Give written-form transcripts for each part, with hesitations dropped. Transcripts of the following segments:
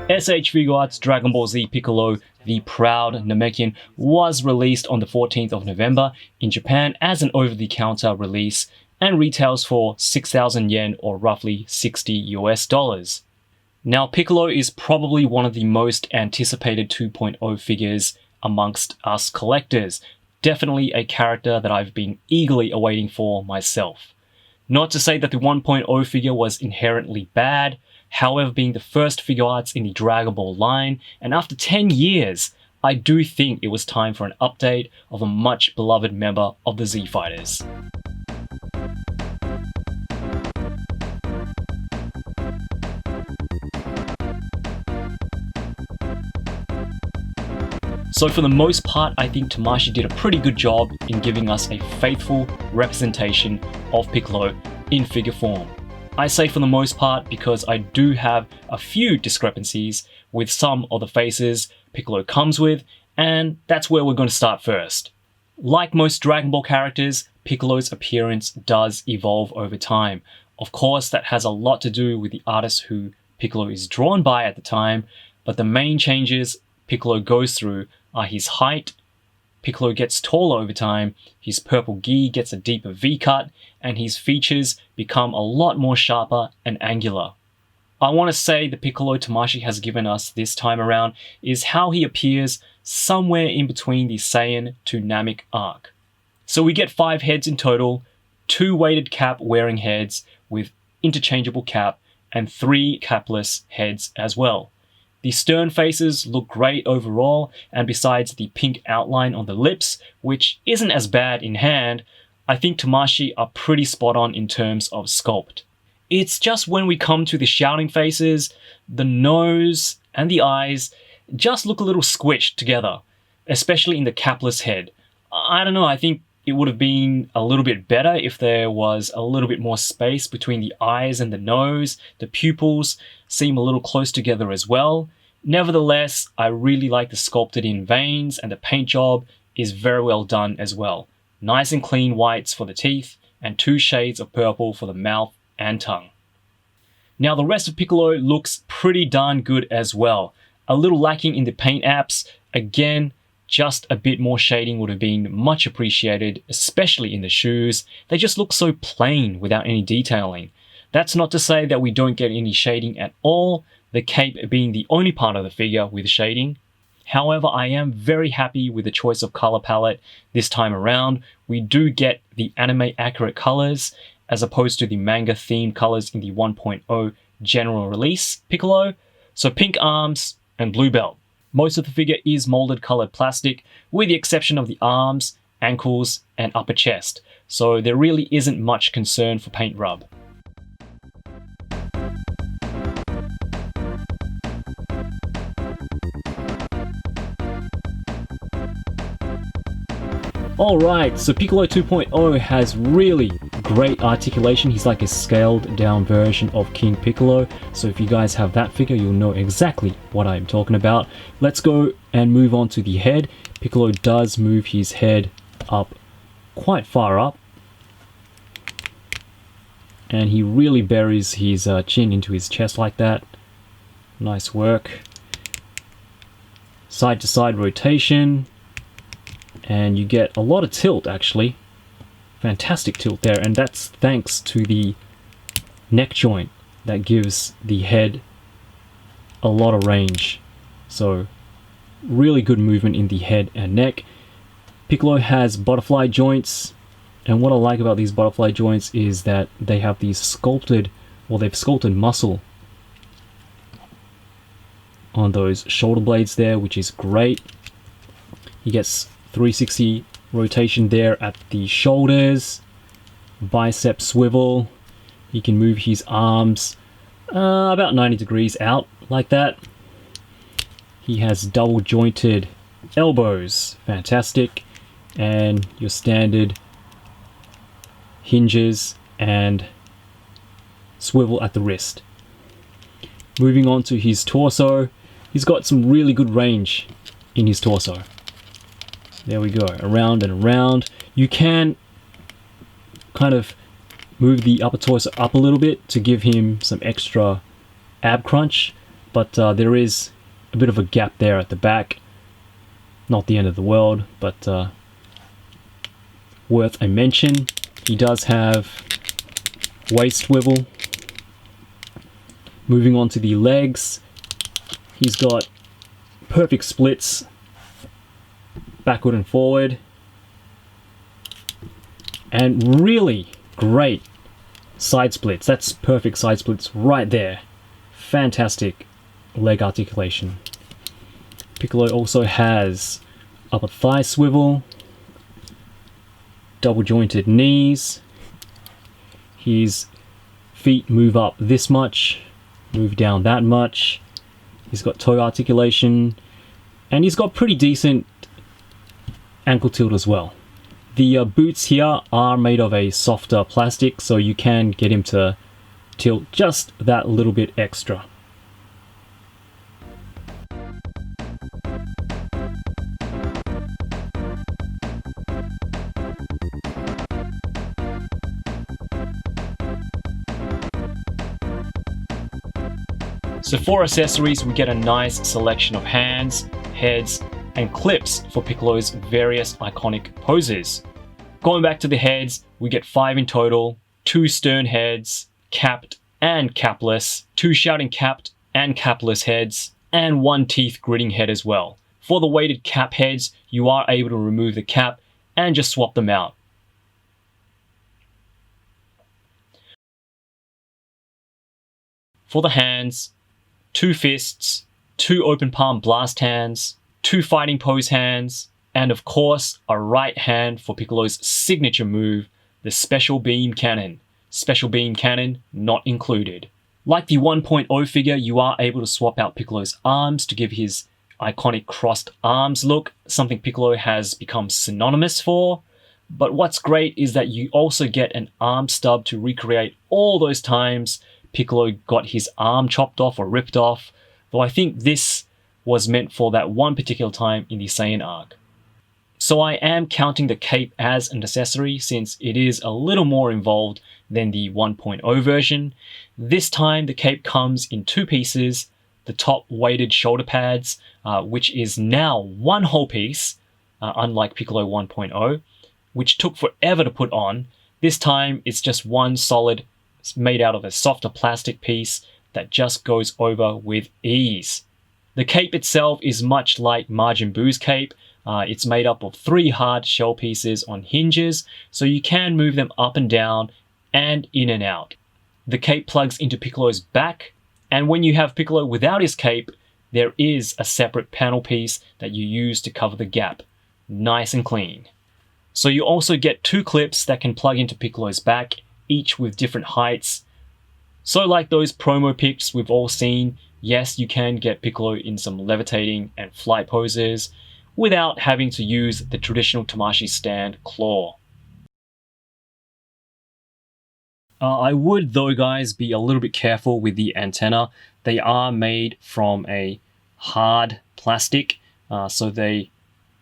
S.H Figuarts Dragon Ball Z Piccolo, the proud Namekian, was released on the 14th of November in Japan as an over-the-counter release and retails for 6,000 yen or roughly $60. Now, Piccolo is probably one of the most anticipated 2.0 figures amongst us collectors. Definitely a character that I've been eagerly awaiting for myself. Not to say that the 1.0 figure was inherently bad, however, being the first Figuarts in the Dragon Ball line, and after 10 years, I do think it was time for an update of a much beloved member of the Z Fighters. So for the most part, I think Tamashii did a pretty good job in giving us a faithful representation of Piccolo in figure form. I say for the most part because I do have a few discrepancies with some of the faces Piccolo comes with, and that's where we're going to start first. Like most Dragon Ball characters, Piccolo's appearance does evolve over time. Of course, that has a lot to do with the artist who Piccolo is drawn by at the time, but the main changes Piccolo goes through are his height. Piccolo gets taller over time, his purple gi gets a deeper V-cut, and his features become a lot more sharper and angular. I want to say the Piccolo Tamashii has given us this time around is how he appears somewhere in between the Saiyan to Namek arc. So we get 5 heads in total, 2 weighted cap wearing heads with interchangeable cap, and 3 capless heads as well. The stern faces look great overall, and besides the pink outline on the lips, which isn't as bad in hand, I think Tamashii are pretty spot on in terms of sculpt. It's just when we come to the shouting faces, the nose and the eyes just look a little squished together, especially in the capless head. I don't know, I think it would have been a little bit better if there was a little bit more space between the eyes and the nose. The pupils seem a little close together as well. Nevertheless, I really like the sculpted in veins, and the paint job is very well done as well. Nice and clean whites for the teeth, and 2 shades of purple for the mouth and tongue. Now the rest of Piccolo looks pretty darn good as well. A little lacking in the paint apps. Again, just a bit more shading would have been much appreciated, especially in the shoes. They just look so plain without any detailing. That's not to say that we don't get any shading at all, the cape being the only part of the figure with shading. However, I am very happy with the choice of color palette this time around. We do get the anime accurate colors as opposed to the manga themed colors in the 1.0 general release Piccolo. So pink arms and blue belt. Most of the figure is molded colored plastic with the exception of the arms, ankles and upper chest. So there really isn't much concern for paint rub. Alright, so Piccolo 2.0 has really great articulation. He's like a scaled down version of King Piccolo. So if you guys have that figure, you'll know exactly what I'm talking about. Let's go and move on to the head. Piccolo does move his head up quite far up. And he really buries his chin into his chest like that. Nice work. Side to side rotation. And you get a lot of tilt actually. Fantastic tilt there, and that's thanks to the neck joint that gives the head a lot of range. So really good movement in the head and neck. Piccolo has butterfly joints, and what I like about these butterfly joints is that they have these sculpted, well, they've sculpted muscle on those shoulder blades there, which is great. He gets 360 rotation there at the shoulders, bicep swivel. He can move his arms about 90 degrees out like that. He has double jointed elbows, fantastic, and your standard hinges and swivel at the wrist. Moving on to his torso, he's got some really good range in his torso. There we go, around and around. You can kind of move the upper torso up a little bit to give him some extra ab crunch, but there is a bit of a gap there at the back. Not the end of the world, but worth a mention. He does have waist swivel. Moving on to the legs, he's got perfect splits, backward and forward, and really great side splits. That's perfect side splits right there. Fantastic leg articulation. Piccolo also has upper thigh swivel, double jointed knees. His feet move up this much, move down that much. He's got toe articulation, and he's got pretty decent ankle tilt as well. The boots here are made of a softer plastic, so you can get him to tilt just that little bit extra. So for accessories, we get a nice selection of hands, heads, and clips for Piccolo's various iconic poses. Going back to the heads, we get 5 in total, 2 stern heads, capped and capless, 2 shouting capped and capless heads, and 1 teeth gritting head as well. For the weighted cap heads, you are able to remove the cap and just swap them out. For the hands, 2 fists, 2 open palm blast hands, 2 fighting pose hands, and of course, a right hand for Piccolo's signature move, the Special Beam Cannon. Special Beam Cannon not included. Like the 1.0 figure, you are able to swap out Piccolo's arms to give his iconic crossed arms look, something Piccolo has become synonymous for. But what's great is that you also get an arm stub to recreate all those times Piccolo got his arm chopped off or ripped off, though I think this was meant for that one particular time in the Saiyan arc. So I am counting the cape as an accessory since it is a little more involved than the 1.0 version. This time the cape comes in 2 pieces, the top weighted shoulder pads, which is now 1 whole piece, unlike Piccolo 1.0, which took forever to put on. This time it's just 1 solid, it's made out of a softer plastic piece that just goes over with ease. The cape itself is much like Majin Buu's cape. It's made up of 3 hard shell pieces on hinges, so you can move them up and down and in and out. The cape plugs into Piccolo's back, and when you have Piccolo without his cape, there is a separate panel piece that you use to cover the gap. Nice and clean. So you also get 2 clips that can plug into Piccolo's back, each with different heights. So like those promo pics we've all seen, yes, you can get Piccolo in some levitating and flight poses without having to use the traditional Tamashii stand claw. I would though guys be a little bit careful with the antenna. They are made from a hard plastic, so they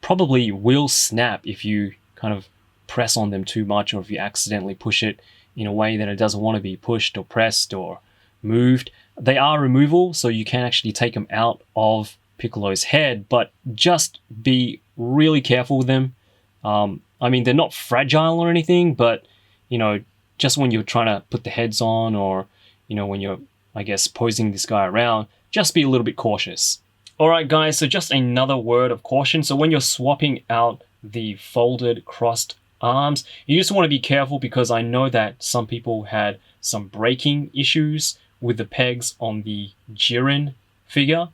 probably will snap if you kind of press on them too much, or if you accidentally push it in a way that it doesn't want to be pushed or pressed or moved. They are removable, so you can actually take them out of Piccolo's head, but just be really careful with them. I mean, they're not fragile or anything, but you know, just when you're trying to put the heads on, or you know, when you're, I guess, posing this guy around, just be a little bit cautious. Alright guys, so just another word of caution. So when you're swapping out the folded crossed arms, you just want to be careful, because I know that some people had some breaking issues with the pegs on the Jiren figure.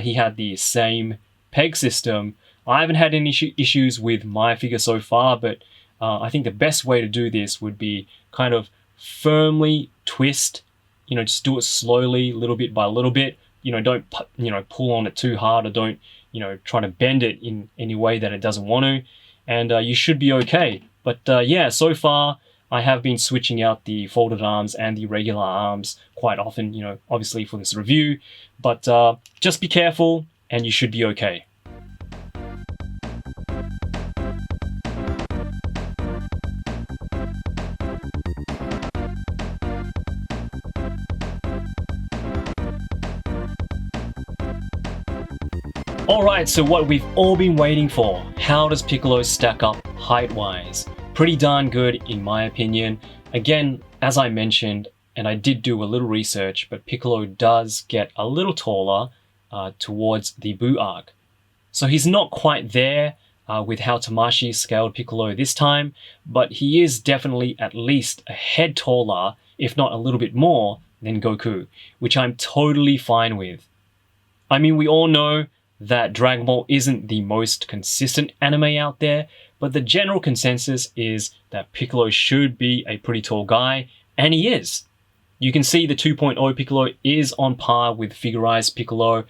He had the same peg system. I haven't had any issues with my figure so far, but I think the best way to do this would be kind of firmly twist, you know, just do it slowly, little bit by little bit. You know, don't, you know, pull on it too hard, or don't, you know, try to bend it in any way that it doesn't want to. And you should be okay. But yeah, so far I have been switching out the folded arms and the regular arms quite often, you know, obviously for this review. But just be careful and you should be okay. Alright, so what we've all been waiting for. How does Piccolo stack up height-wise? Pretty darn good in my opinion. Again, as I mentioned, and I did do a little research, but Piccolo does get a little taller towards the Buu arc. So he's not quite there with how Tamashii scaled Piccolo this time, but he is definitely at least a head taller, if not a little bit more, than Goku, which I'm totally fine with. I mean, we all know that Dragon Ball isn't the most consistent anime out there, but the general consensus is that Piccolo should be a pretty tall guy, and he is. You can see the 2.0 Piccolo is on par with figurized Piccolo,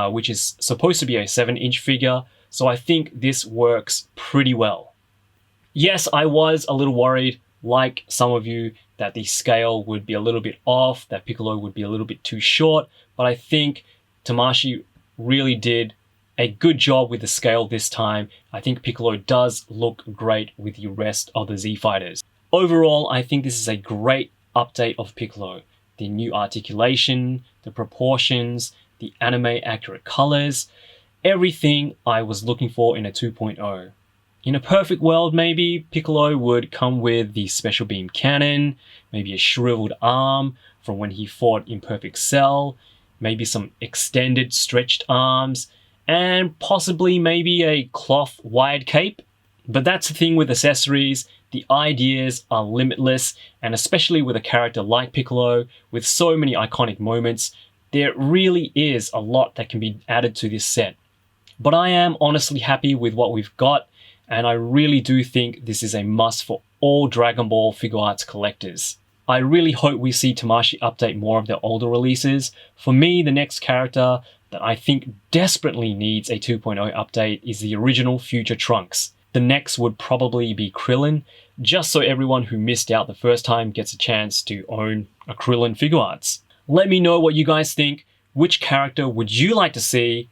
which is supposed to be a 7-inch figure, so I think this works pretty well. Yes, I was a little worried, like some of you, that the scale would be a little bit off, that Piccolo would be a little bit too short, but I think Tamashii really did a good job with the scale this time. I think Piccolo does look great with the rest of the Z fighters. Overall, I think this is a great update of Piccolo. The new articulation, the proportions, the anime accurate colors, everything I was looking for in a 2.0. In a perfect world, maybe Piccolo would come with the special beam cannon, maybe a shriveled arm from when he fought in Perfect Cell, maybe some extended stretched arms, and possibly maybe a cloth wired cape. But that's the thing with accessories, the ideas are limitless, and especially with a character like Piccolo, with so many iconic moments, there really is a lot that can be added to this set. But I am honestly happy with what we've got, and I really do think this is a must for all Dragon Ball Figuarts collectors. I really hope we see Tamashii update more of their older releases. For me, the next character that I think desperately needs a 2.0 update is the original Future Trunks. The next would probably be Krillin, just so everyone who missed out the first time gets a chance to own a Krillin Figuarts. Let me know what you guys think. Which character would you like to see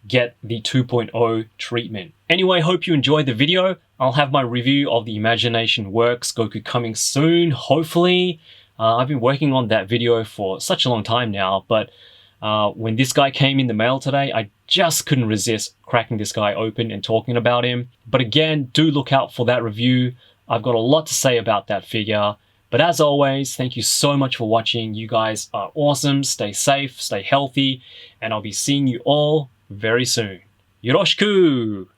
get the 2.0 treatment? Anyway, hope you enjoyed the video. I'll have my review of the Imagination Works Goku coming soon, hopefully. I've been working on that video for such a long time now, but when this guy came in the mail today, I just couldn't resist cracking this guy open and talking about him. But again, do look out for that review. I've got a lot to say about that figure. But as always, thank you so much for watching. You guys are awesome. Stay safe, stay healthy, and I'll be seeing you all very soon. Yoroshiku!